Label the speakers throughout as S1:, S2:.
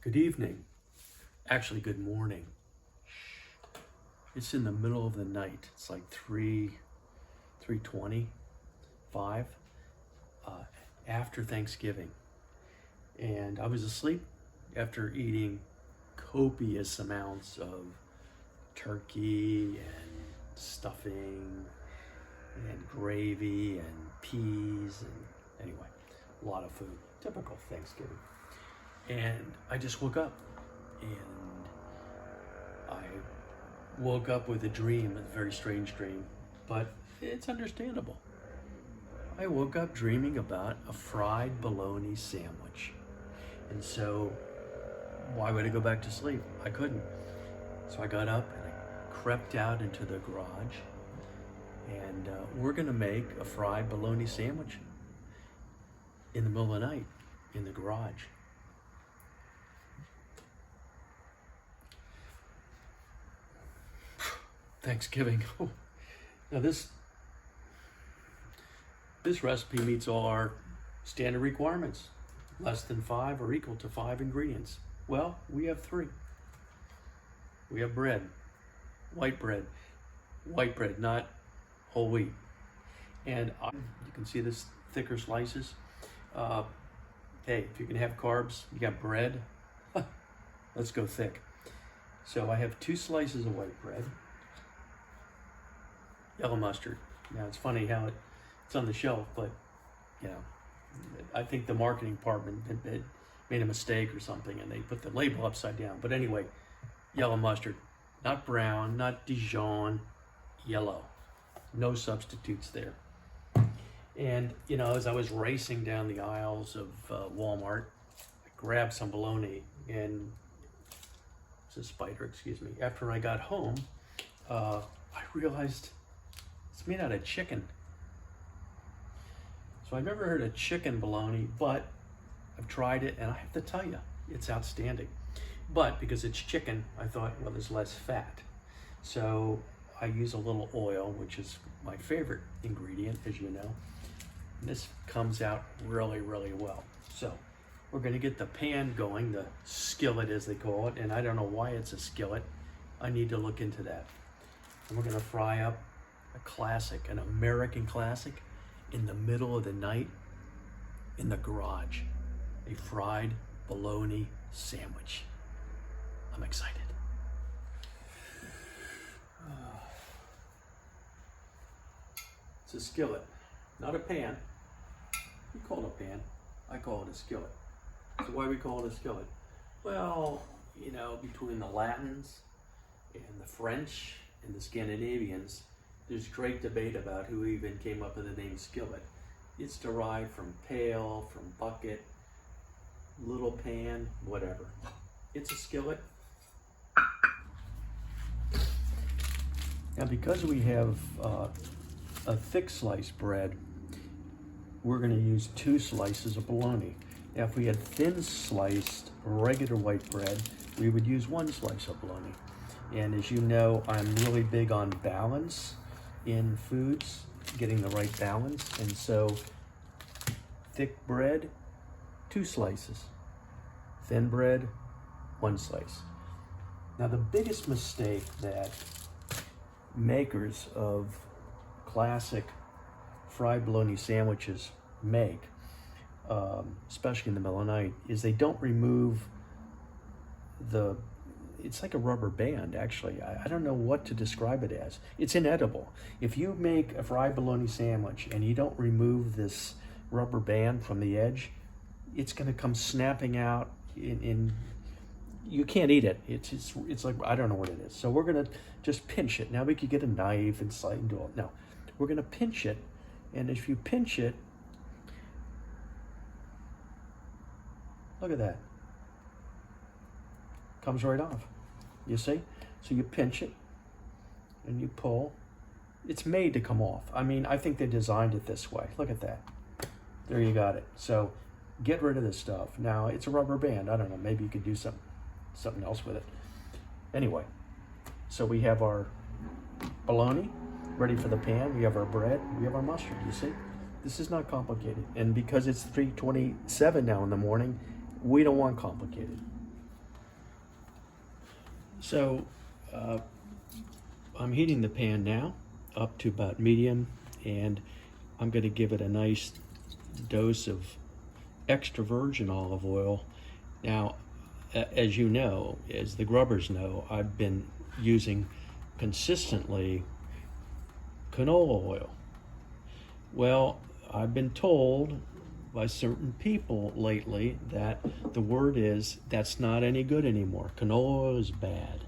S1: Good evening. Actually, good morning. It's in the middle of the night. It's like 3:25, after Thanksgiving. And I was asleep after eating copious amounts of turkey and stuffing and gravy and peas and anyway, a lot of food, typical Thanksgiving. And I just woke up, and I woke up with a dream, a very strange dream, but it's understandable. I woke up dreaming about a fried bologna sandwich. And so why would I go back to sleep? I couldn't. So I got up and I crept out into the garage, and we're gonna make a fried bologna sandwich in the middle of the night in the garage. Thanksgiving. Oh. Now this recipe meets all our standard requirements. Less than 5 or equal to 5 ingredients. Well, we have 3. We have bread, white bread, not whole wheat. And you can see this thicker slices. Hey, if you can have carbs, you got bread, let's go thick. So I have 2 slices of white bread. Yellow mustard. Now it's funny how it's on the shelf, but you know, I think the marketing department had made a mistake or something, and they put the label upside down. But anyway, yellow mustard, not brown, not Dijon, yellow. No substitutes there. And you know, as I was racing down the aisles of Walmart, I grabbed some bologna, and it's a spider, excuse me. After I got home, I realized it's made out of chicken. So I've never heard of chicken bologna, but I've tried it, and I have to tell you, it's outstanding. But because it's chicken, I thought, well, there's less fat. So I use a little oil, which is my favorite ingredient, as you know. And this comes out really, really well. So we're gonna get the pan going, the skillet as they call it, and I don't know why it's a skillet. I need to look into that. And we're gonna fry up a classic, an American classic, in the middle of the night in the garage. A fried bologna sandwich. I'm excited. It's a skillet, not a pan. You call it a pan, I call it a skillet. So why do we call it a skillet? Well, you know, between the Latins and the French and the Scandinavians, there's great debate about who even came up with the name skillet. It's derived from pail, from bucket, little pan, whatever. It's a skillet. Now, because we have a thick sliced bread, we're going to use 2 slices of bologna. Now, if we had thin sliced regular white bread, we would use 1 slice of bologna. And as you know, I'm really big on balance in foods, getting the right balance. And so thick bread, 2 slices. Thin bread, 1 slice. Now, the biggest mistake that makers of classic fried bologna sandwiches make, especially in the middle of the night, is they don't remove it's like a rubber band, actually. I don't know what to describe it as. It's inedible. If you make a fried bologna sandwich and you don't remove this rubber band from the edge, it's gonna come snapping out you can't eat it. It's like, I don't know what it is. So we're gonna just pinch it. Now we could get a knife and slice and do it. No, we're gonna pinch it. And if you pinch it, look at that. Comes right off, you see? So you pinch it and you pull. It's made to come off. I mean, I think they designed it this way. Look at that. There you got it. So get rid of this stuff. Now it's a rubber band. I don't know, maybe you could do something else with it. Anyway, so we have our bologna ready for the pan. We have our bread. We have our mustard, you see? This is not complicated. And because it's 3:27 now in the morning, we don't want complicated. So I'm heating the pan now up to about medium, and I'm going to give it a nice dose of extra virgin olive oil. Now, as you know, as the grubbers know, I've been using consistently canola oil. Well, I've been told by certain people lately that the word is that's not any good anymore. Canola oil is bad.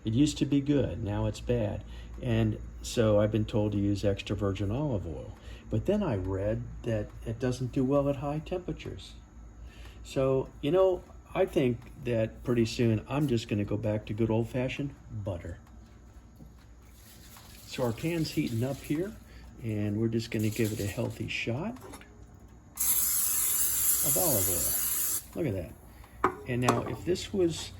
S1: It used to be good, now it's bad. And so I've been told to use extra virgin olive oil. But then I read that it doesn't do well at high temperatures. So, you know, I think that pretty soon I'm just going to go back to good old-fashioned butter. So our pan's heating up here, and we're just going to give it a healthy shot of olive oil. Look at that. And now if this was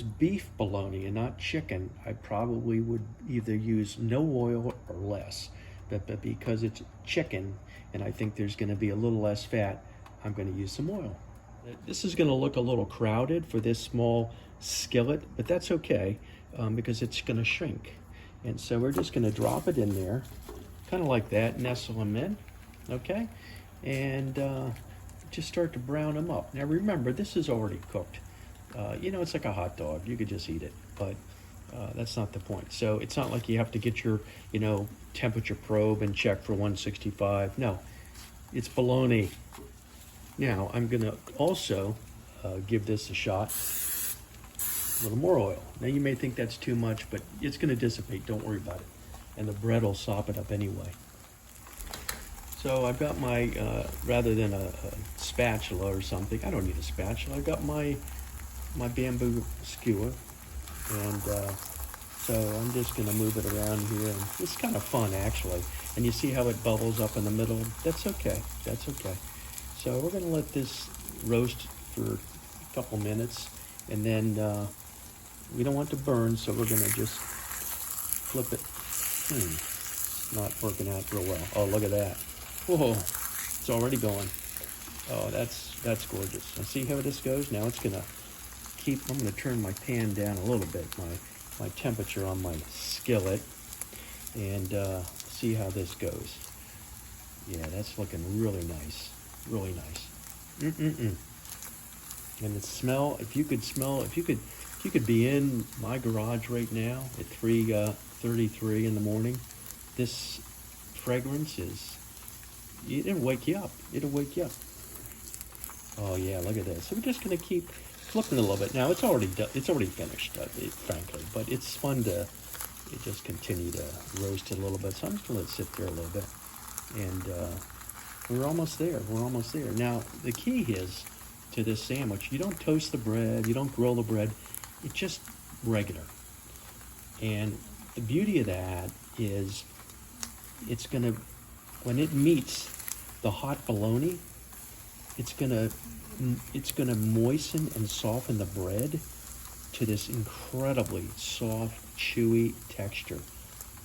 S1: beef bologna and not chicken, I probably would either use no oil or less. But because it's chicken and I think there's going to be a little less fat, I'm going to use some oil. This is going to look a little crowded for this small skillet, but that's okay because it's going to shrink. And so we're just going to drop it in there, kind of like that, nestle them in, okay? And just start to brown them up. Now remember, this is already cooked. You know, it's like a hot dog. You could just eat it, but that's not the point. So it's not like you have to get your, you know, temperature probe and check for 165. No, it's bologna. Now I'm gonna also give this a shot, a little more oil. Now you may think that's too much, but it's gonna dissipate, don't worry about it. And the bread will sop it up anyway. So I've got my, rather than a spatula or something, I don't need a spatula, I've got my bamboo skewer, and so I'm just going to move it around here, and it's kind of fun actually, and you see how it bubbles up in the middle. That's okay, that's okay. So we're going to let this roast for a couple minutes, and then we don't want to burn, so we're going to just flip it. It's not working out real well. Oh, look at that. Whoa, it's already going. Oh, that's gorgeous. And see how this goes? Now it's going to I'm going to turn my pan down a little bit, my temperature on my skillet, and see how this goes. Yeah, that's looking really nice, really nice. And the smell, if you could be in my garage right now at 3:33 in the morning, this fragrance it'll wake you up. It'll wake you up. Oh yeah, look at this. So we're just going to keep flipping a little bit. Now it's already finished, frankly, but it's fun to just continue to roast it a little bit. So I'm just gonna let it sit there a little bit, and we're almost there. We're almost there. Now the key is to this sandwich: you don't toast the bread, you don't grill the bread. It's just regular. And the beauty of that is, it's gonna, when it meets the hot bologna, it's gonna moisten and soften the bread to this incredibly soft, chewy texture.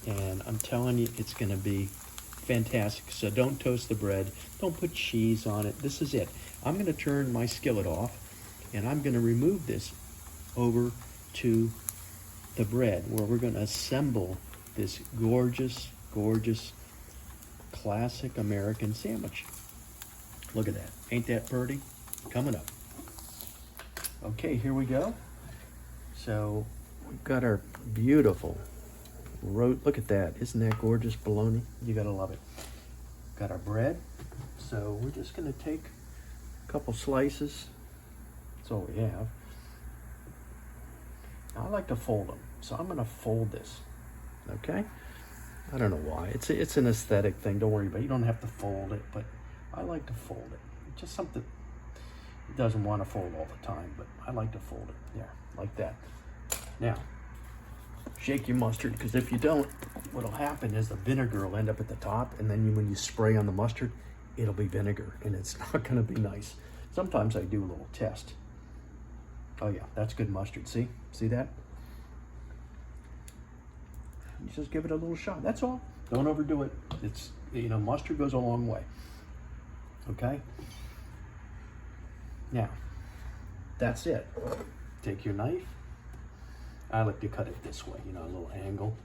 S1: And I'm telling you, it's gonna be fantastic. So don't toast the bread, don't put cheese on it. This is it. I'm gonna turn my skillet off, and I'm gonna remove this over to the bread, where we're gonna assemble this gorgeous, gorgeous, classic American sandwich. Look at that. Ain't that pretty? Coming up. Okay, here we go. So we've got our beautiful look at that. Isn't that gorgeous bologna? You gotta love it. Got our bread. So we're just gonna take a couple slices. That's all we have. Now I like to fold them. So I'm gonna fold this. Okay? I don't know why. It's an aesthetic thing. Don't worry about it. You don't have to fold it, but I like to fold it. It's just something. It doesn't want to fold all the time, but I like to fold it there, like that. Now, shake your mustard, because if you don't, what'll happen is the vinegar will end up at the top, and then when you spray on the mustard, it'll be vinegar, and it's not going to be nice. Sometimes I do a little test. Oh yeah, that's good mustard. See that? You just give it a little shot. That's all. Don't overdo it. You know, mustard goes a long way. Okay? Now, that's it. Take your knife. I like to cut it this way, you know, a little angle.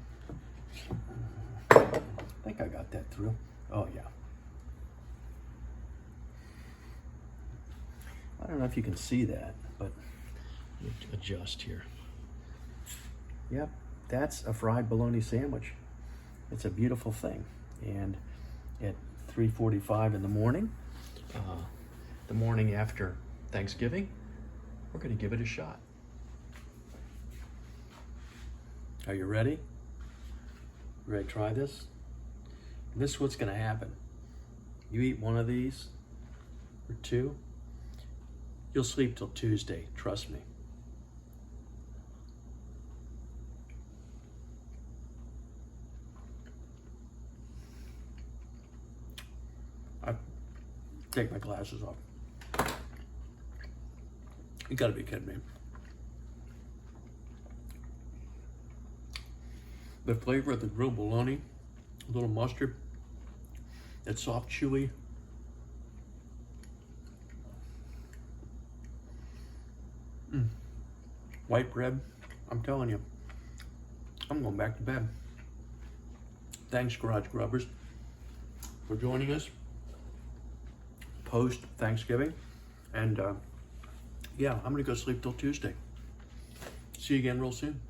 S1: I think I got that through. Oh, yeah. I don't know if you can see that, but let me adjust here. Yep, that's a fried bologna sandwich. It's a beautiful thing. And at 3:45 in the morning after Thanksgiving, we're going to give it a shot. Are you ready? You ready to try this? This is what's going to happen. You eat one of these or two, you'll sleep till Tuesday, trust me. I take my glasses off. You gotta be kidding me. The flavor of the grilled bologna, a little mustard, that soft, chewy. White bread, I'm telling you, I'm going back to bed. Thanks, Garage Grubbers, for joining us post Thanksgiving. And yeah, I'm gonna go sleep till Tuesday. See you again real soon.